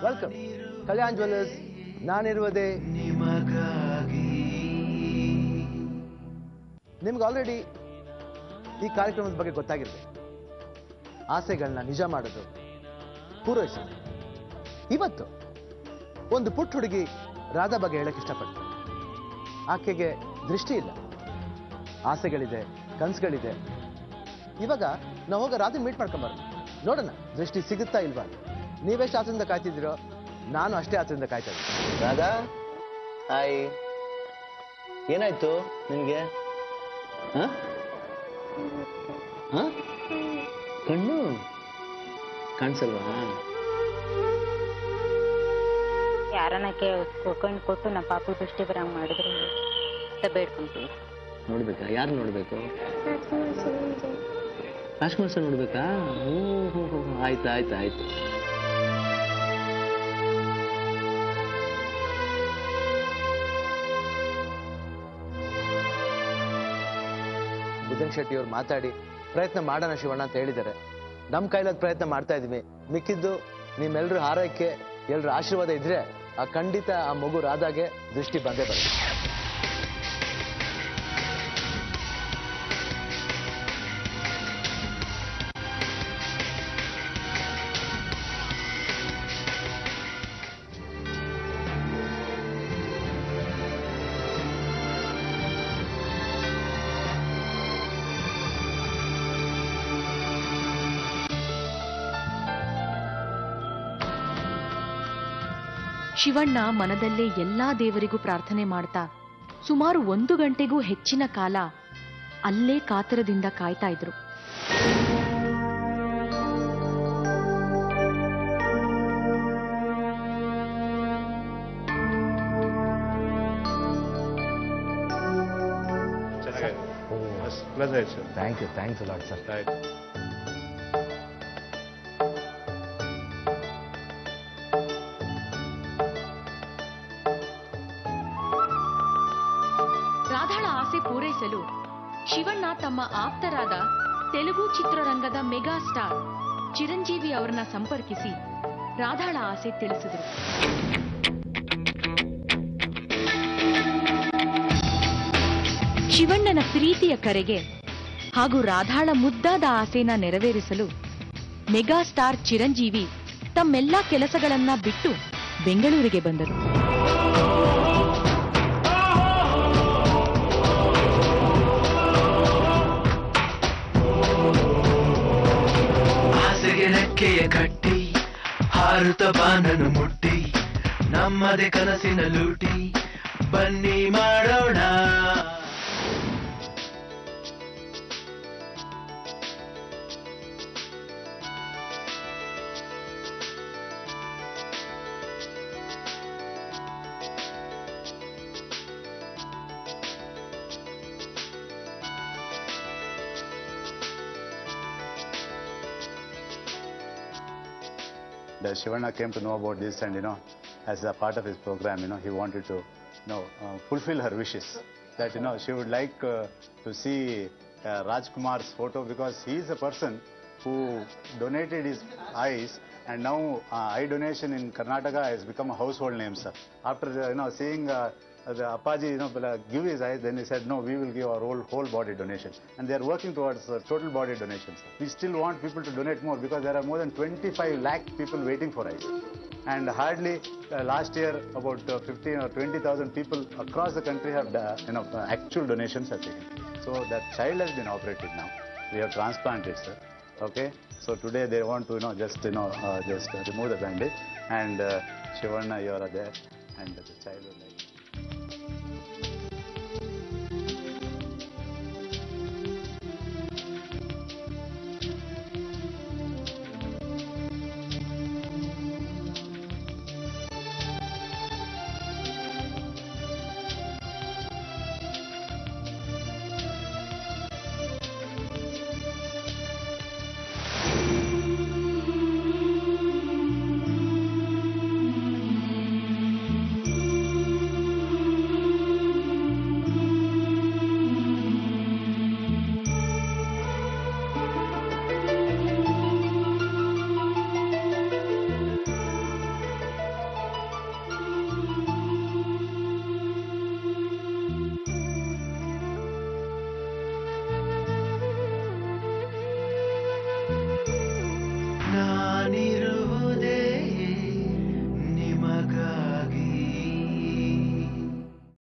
Welcome Kalyan jewellers. ನಾನಿರುವುದೇ ನಿಮಗಾಗಿ. ನಿಮ್ಗೆ already ಈ ಕಾರ್ಯಕ್ರಮದ ಬಗ್ಗೆ ಗೊತ್ತಾಗಿರುತ್ತೆ. ಆಸೆಗಳನ್ನ ನಿಜ ಮಾಡೋದು, ಪೂರೈಸೋದು. ಇವತ್ತು ಒಂದು ಪುಟ್ಟ ಹುಡುಗಿ ರಾಧಾ ಬಗ್ಗೆ ಹೇಳಕ್ ಇಷ್ಟಪಡ್ತೀನಿ. ಆಕೆಗೆ ದೃಷ್ಟಿ ಇಲ್ಲ, ಆಸೆಗಳಿದೆ, ಕನಸುಗಳಿದೆ. ಇವಾಗ ನಾವು ಹೋಗಿ ರಾಧೆ ಮೀಟ್ ಮಾಡ್ಕೊಂಬಾರ್ದು, ನೋಡೋಣ ದೃಷ್ಟಿ ಸಿಗುತ್ತಾ ಇಲ್ವಾ. ನೀವೆಷ್ಟು ಆಸೆಯಿಂದ ಕಾಯ್ತಿದ್ದೀರೋ ನಾನು ಅಷ್ಟೇ ಆಸೆಯಿಂದ ಕಾಯ್ತಾ ಇದ್ದೀನಿ. ರಾಧಾ, ಹಾಯ್. ಏನಾಯ್ತು ನಿನ್ಗೆ? ಕಣ್ಣು ಕಾಣಿಸಲ್ವಾ? ಯಾರನ್ನಕ್ಕೆ ಕಣ್ಣು ಕೊಟ್ಟು ನಮ್ಮ ಪಾಪು ದೃಷ್ಟಿ ಬರಂಗ್ ಮಾಡಿದ್ರು ಅಂತ ಬೇಡ್ಕೊಂತೀವಿ. ನೋಡ್ಬೇಕಾ? ಯಾರು ನೋಡ್ಬೇಕು? ರಾಜ್ಕುಮಾರ್ ಸರ್ ನೋಡ್ಬೇಕಾ? ಓಹೋ, ಆಯ್ತು. ಬುಧನ್ ಶೆಟ್ಟಿ ಅವ್ರು ಮಾತಾಡಿ ಪ್ರಯತ್ನ ಮಾಡೋಣ ಶಿವಣ್ಣ ಅಂತ ಹೇಳಿದ್ದಾರೆ. ನಮ್ಮ ಕೈಲಾದ ಪ್ರಯತ್ನ ಮಾಡ್ತಾ ಇದೀವಿ. ಮಿಕ್ಕಿದ್ದು ನಿಮ್ಮೆಲ್ಲರೂ ಹಾರೈಕೆ, ಎಲ್ಲರ ಆಶೀರ್ವಾದ ಇದ್ರೆ ಖಂಡಿತ ಆ ಮಗು ರಾಧಾಗೆ ದೃಷ್ಟಿ ಬಂದೇ ಬರುತ್ತೆ. ಶಿವಣ್ಣ ಮನದಲ್ಲೇ ಎಲ್ಲಾ ದೇವರಿಗೂ ಪ್ರಾರ್ಥನೆ ಮಾಡ್ತಾ ಸುಮಾರು 1 ಗಂಟೆಗೂ ಹೆಚ್ಚಿನ ಕಾಲ ಅಲ್ಲೇ ಕಾತರದಿಂದ ಕಾಯ್ತಾ ಇದ್ರು. Thanks a lot sir. ರಾಧಾಳ ಆಸೆ ಪೂರೈಸಲು ಶಿವಣ್ಣ ತಮ್ಮ ಆಪ್ತರಾದ ತೆಲುಗು ಚಿತ್ರರಂಗದ ಮೆಗಾ ಸ್ಟಾರ್ ಚಿರಂಜೀವಿ ಅವರನ್ನ ಸಂಪರ್ಕಿಸಿ ರಾಧಾಳ ಆಸೆ ತಿಳಿಸಿದರು. ಶಿವಣ್ಣನ ಪ್ರೀತಿಯ ಕರೆಗೆ ಹಾಗೂ ರಾಧಾಳ ಮುದ್ದಾದ ಆಸೆನ ನೆರವೇರಿಸಲು ಮೆಗಾ ಸ್ಟಾರ್ ಚಿರಂಜೀವಿ ತಮ್ಮೆಲ್ಲಾ ಕೆಲಸಗಳನ್ನ ಬಿಟ್ಟು ಬೆಂಗಳೂರಿಗೆ ಬಂದರು. ರೆಕ್ಕೆಯ ಕಟ್ಟಿ ಹಾರುತ್ತ ಬಾನನು ಮುಟ್ಟಿ ನಮ್ಮದೇ ಕನಸಿನ ಲೂಟಿ ಬನ್ನಿ ಮಾಡೋಣ. Shivanna came to know about this, and as a part of his program, he wanted to, fulfill her wishes. That she would like to see Rajkumar's photo, because he is a person who donated his eyes, and now eye donation in Karnataka has become a household name, sir. After seeing the Appaji give his eyes, then he said, no, we will give our whole body donation, and they are working towards total body donation, sir. We still want people to donate more, because there are more than 25 lakh people waiting for eyes, and hardly last year about 15 or 20,000 people across the country have actual donations are taken. So that child has been operated now. We have transplanted, sir. Okay, so today they want to just remove the bandage, and Shivanna, you are there, and the child would like